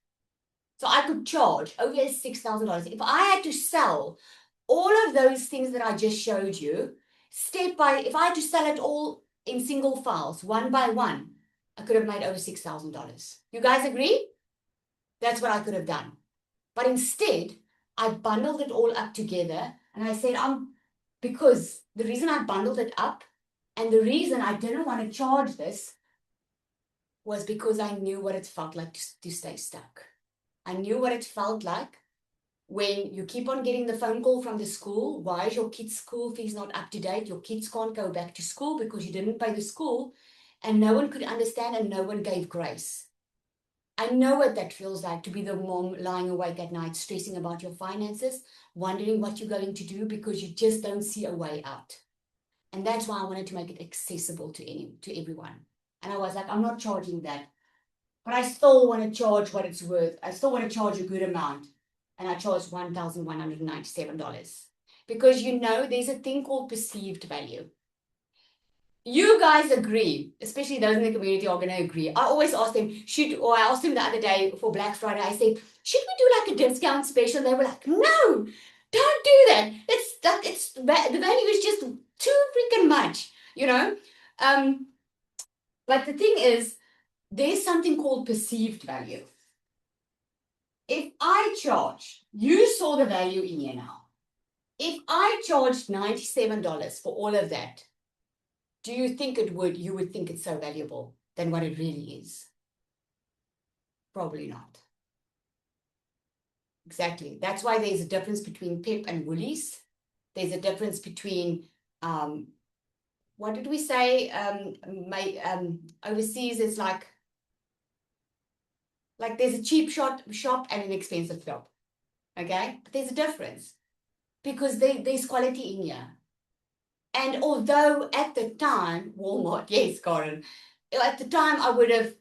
So I could charge over $6,000 if I had to sell all of those things that I just showed you, if I had to sell it all in single files, one by one, I could have made over $6,000. You guys agree? That's what I could have done. But instead, I bundled it all up together and I said, because the reason I bundled it up and the reason I didn't want to charge this was because I knew what it felt like to stay stuck. I knew what it felt like when you keep on getting the phone call from the school. Why is your kids' school fees not up to date? Your kids can't go back to school because you didn't pay the school, and no one could understand and no one gave grace. I know what that feels like, to be the mom lying awake at night, stressing about your finances, wondering what you're going to do because you just don't see a way out. And that's why I wanted to make it accessible to everyone. And I was like, I'm not charging that, but I still want to charge what it's worth. I still want to charge a good amount. And I charged $1,197 because, there's a thing called perceived value. You guys agree, especially those in the community are going to agree. I always ask them, I asked them the other day for Black Friday, I said, should we do like a discount special? They were like, no, don't do that. The value is just too freaking much, But the thing is, there's something called perceived value. If I charge, you saw the value in here now. If I charged $97 for all of that, do you think you would think it's so valuable than what it really is? Probably not. Exactly. That's why there's a difference between Pep and Woolies. There's a difference between, what did we say? Overseas, it's like there's a cheap shop and an expensive shop. Okay? But there's a difference because there's quality in here. And although at the time, Walmart, yes, Karen, at the time I would have,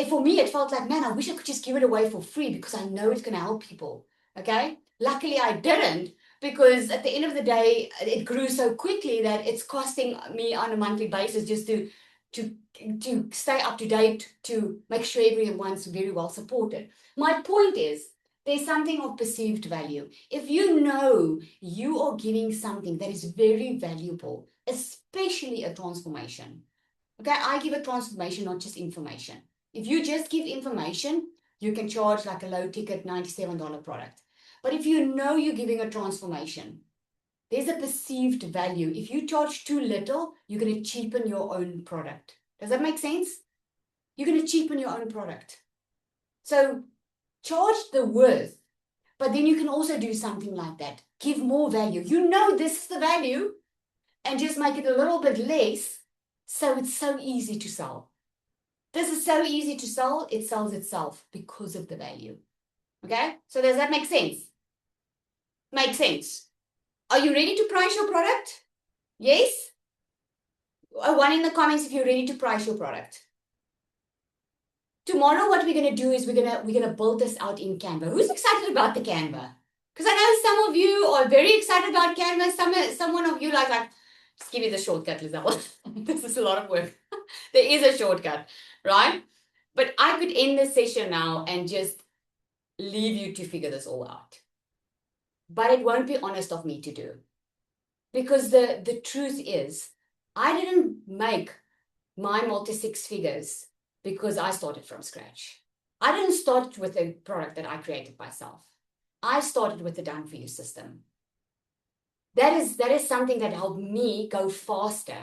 for me, it felt like, man, I wish I could just give it away for free because I know it's going to help people. Okay? Luckily I didn't, because at the end of the day, it grew so quickly that it's costing me on a monthly basis just to stay up to date, to make sure everyone's very well supported. My point is, there's something of perceived value. If you know you are giving something that is very valuable, especially a transformation. Okay, I give a transformation, not just information. If you just give information, you can charge like a low ticket $97 product. But if you know you're giving a transformation, there's a perceived value. If you charge too little, you're going to cheapen your own product. Does that make sense? You're going to cheapen your own product. So charge the worth, but then you can also do something like that. Give more value. You know this is the value, and just make it a little bit less, so it's so easy to sell. This is so easy to sell, it sells itself because of the value. Okay? So does that make sense? Make sense. Are you ready to price your product? Yes? One in the comments if you're ready to price your product. Tomorrow, what we're going to do is we're gonna build this out in Canva. Who's excited about the Canva? Because I know some of you are very excited about Canva. Someone of you like, just give me the shortcut, Lizelle. This is a lot of work. There is a shortcut, right? But I could end this session now and just leave you to figure this all out. But it won't be honest of me to do. Because the truth is, I didn't make my multi-six figures because I started from scratch. I didn't start with a product that I created myself. I started with the Done For You system. That is something that helped me go faster.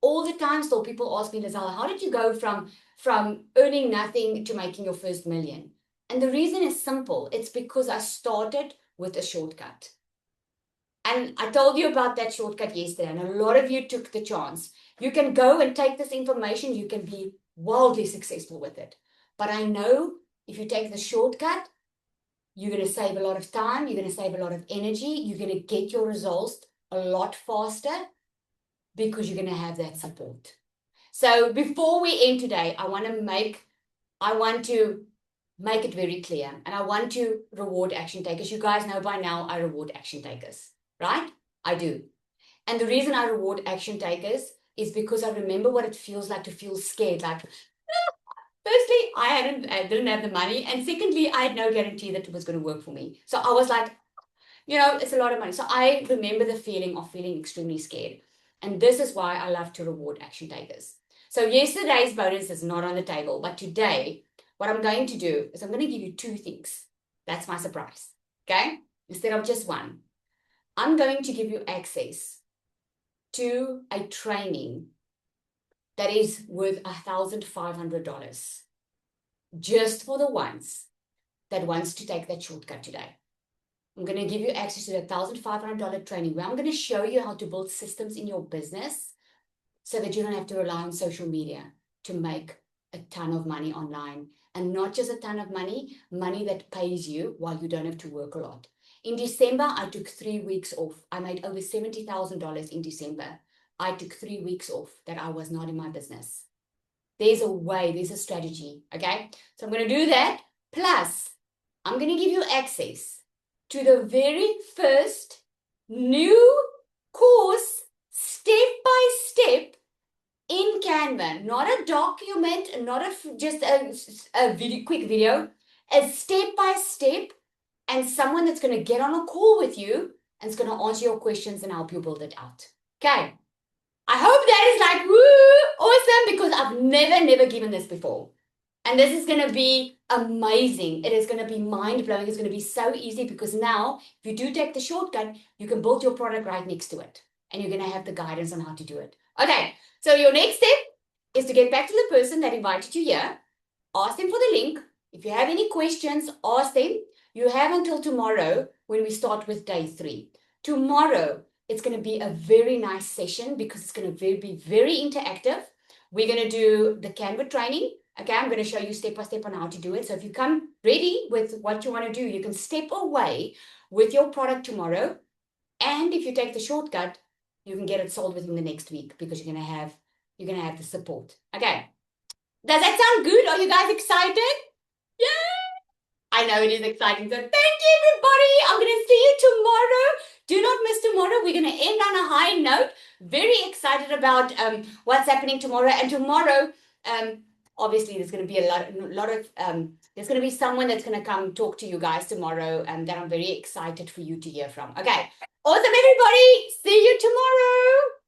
All the time still people ask me, Lizelle, how did you go from earning nothing to making your first million? And the reason is simple. It's because I started with a shortcut. And I told you about that shortcut yesterday, and a lot of you took the chance. You can go and take this information. You can be wildly successful with it. But I know if you take the shortcut, you're going to save a lot of time. You're going to save a lot of energy. You're going to get your results a lot faster because you're going to have that support. So before we end today, I want to make it very clear, and I want to reward action takers. You guys know by now I reward action takers, right? I do. And the reason I reward action takers is because I remember what it feels like to feel scared. Like, firstly, I didn't have the money. And secondly, I had no guarantee that it was going to work for me. So I was like, it's a lot of money. So I remember the feeling of feeling extremely scared. And this is why I love to reward action takers. So yesterday's bonus is not on the table. But today, what I'm going to do is I'm going to give you two things. That's my surprise. Okay? Instead of just one. I'm going to give you access to a training that is worth $1,500 just for the ones that wants to take that shortcut today. I'm going to give you access to the $1,500 training where I'm going to show you how to build systems in your business so that you don't have to rely on social media to make a ton of money online. And not just a ton of money that pays you while you don't have to work a lot. In December, I took 3 weeks off. I made over $70,000 in December. I took 3 weeks off that I was not in my business. There's a way, there's a strategy, okay? So I'm going to do that. Plus, I'm going to give you access to the very first new course, step by step, in Canva. Not a document, not just a video, quick video, a step by step, and someone that's going to get on a call with you and is going to answer your questions and help you build it out. Okay. I hope that is like, woo, awesome, because I've never given this before. And this is going to be amazing. It is going to be mind-blowing. It's going to be so easy because now, if you do take the shortcut, you can build your product right next to it. And you're going to have the guidance on how to do it. Okay, so your next step is to get back to the person that invited you here. Ask them for the link. If you have any questions, ask them. You have until tomorrow when we start with day 3. Tomorrow, it's going to be a very nice session because it's going to be very interactive. We're going to do the Canva training. Okay, I'm going to show you step by step on how to do it. So if you come ready with what you want to do, you can step away with your product tomorrow. And if you take the shortcut, you can get it sold within the next week because you're going to have the support. Okay. Does that sound good? Are you guys excited? Yeah. I know it is exciting. So thank you, everybody. I'm going to see you tomorrow. Do not miss tomorrow. We're going to end on a high note. Very excited about what's happening tomorrow. And tomorrow, obviously, there's going to be a lot of there's going to be someone that's going to come talk to you guys tomorrow, that I'm very excited for you to hear from. Okay, awesome, everybody. See you tomorrow.